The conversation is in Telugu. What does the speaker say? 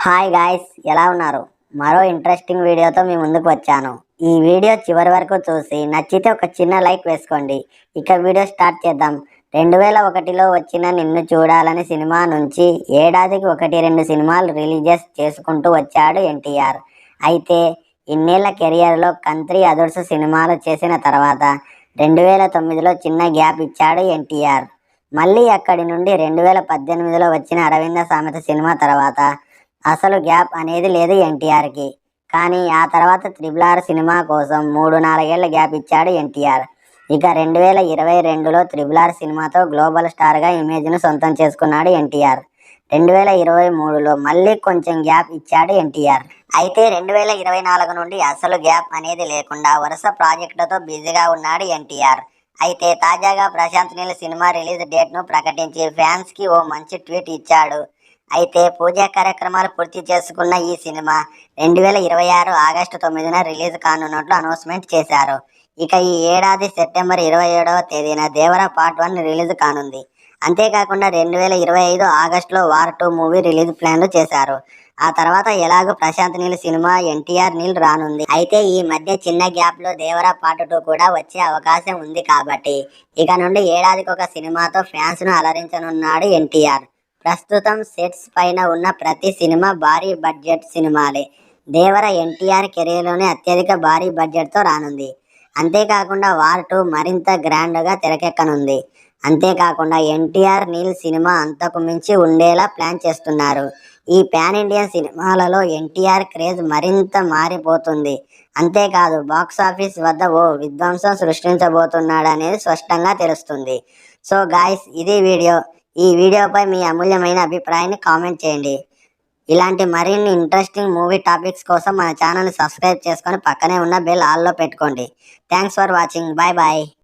హాయ్ గాయ్స్, ఎలా ఉన్నారు? మరో ఇంట్రెస్టింగ్ వీడియోతో మీ ముందుకు వచ్చాను. ఈ వీడియో చివరి వరకు చూసి నచ్చితే ఒక చిన్న లైక్ వేసుకోండి. ఇక వీడియో స్టార్ట్ చేద్దాం. 2001లో వచ్చిన నిన్ను చూడాలని సినిమా నుంచి ఏడాదికి 1-2 సినిమాలు రిలీజెస్ చేసుకుంటూ వచ్చాడు ఎన్టీఆర్. అయితే ఇన్నేళ్ల కెరియర్లో కంత్రి అదుర్స్ సినిమాలు చేసిన తర్వాత 2009లో చిన్న గ్యాప్ ఇచ్చాడు ఎన్టీఆర్. మళ్ళీ అక్కడి నుండి 2018లో వచ్చిన అరవింద సామెత సినిమా తర్వాత అసలు గ్యాప్ అనేది లేదు ఎన్టీఆర్కి. కానీ ఆ తర్వాత RRR సినిమా కోసం 3-4 ఏళ్ల గ్యాప్ ఇచ్చాడు ఎన్టీఆర్. ఇక 2022లో RRR సినిమాతో గ్లోబల్ స్టార్గా ఇమేజ్ను సొంతం చేసుకున్నాడు ఎన్టీఆర్. 2023లో మళ్ళీ కొంచెం గ్యాప్ ఇచ్చాడు ఎన్టీఆర్. అయితే 2024 నుండి అసలు గ్యాప్ అనేది లేకుండా వరుస ప్రాజెక్టులతో బిజీగా ఉన్నాడు ఎన్టీఆర్. అయితే తాజాగా ప్రశాంత్ నీల్ సినిమా రిలీజ్ డేట్ను ప్రకటించి ఫ్యాన్స్కి ఓ మంచి ట్వీట్ ఇచ్చాడు. అయితే పూజా కార్యక్రమాలు పూర్తి చేసుకున్న ఈ సినిమా 2026 ఆగస్టు 9న రిలీజ్ కానున్నట్లు అనౌన్స్మెంట్ చేశారు. ఇక ఈ ఏడాది సెప్టెంబర్ 27వ తేదీన దేవరా పార్ట్ 1 రిలీజ్ కానుంది. అంతేకాకుండా 2025 ఆగస్టులో వార్ 2 మూవీ రిలీజ్ ప్లాన్లు చేశారు. ఆ తర్వాత ఎలాగో ప్రశాంత్ నీల్ సినిమా ఎన్టీఆర్ నీల్ రానుంది. అయితే ఈ మధ్య చిన్న గ్యాప్లో దేవరా పార్ట్ 2 కూడా వచ్చే అవకాశం ఉంది కాబట్టి ఇక నుండి ఏడాదికి ఒక సినిమాతో ఫ్యాన్స్ను అలరించనున్నాడు ఎన్టీఆర్. ప్రస్తుతం సెట్స్ పైన ఉన్న ప్రతి సినిమా భారీ బడ్జెట్ సినిమాలే. దేవర ఎన్టీఆర్ కెరీర్లోనే అత్యధిక భారీ బడ్జెట్తో రానుంది. అంతేకాకుండా వార్ 2 మరింత గ్రాండ్గా తెరకెక్కనుంది. అంతేకాకుండా ఎన్టీఆర్ నీల్ సినిమా అంతకు మించి ఉండేలా ప్లాన్ చేస్తున్నారు. ఈ పాన్ ఇండియన్ సినిమాలలో ఎన్టీఆర్ క్రేజ్ మరింత మారిపోతుంది. అంతేకాదు బాక్సాఫీస్ వద్ద ఓ విధ్వంసం సృష్టించబోతున్నాడనేది స్పష్టంగా తెలుస్తుంది. సో గాయ్స్, ఇది వీడియో. ఈ వీడియోపై మీ అమూల్యమైన అభిప్రాయాన్ని కామెంట్ చేయండి. ఇలాంటి మరిన్ని ఇంట్రెస్టింగ్ మూవీ టాపిక్స్ కోసం మన ఛానల్ని సబ్స్క్రైబ్ చేసుకొని పక్కనే ఉన్న బెల్ ఆల్లో పెట్టుకోండి. Thanks for watching. Bye bye.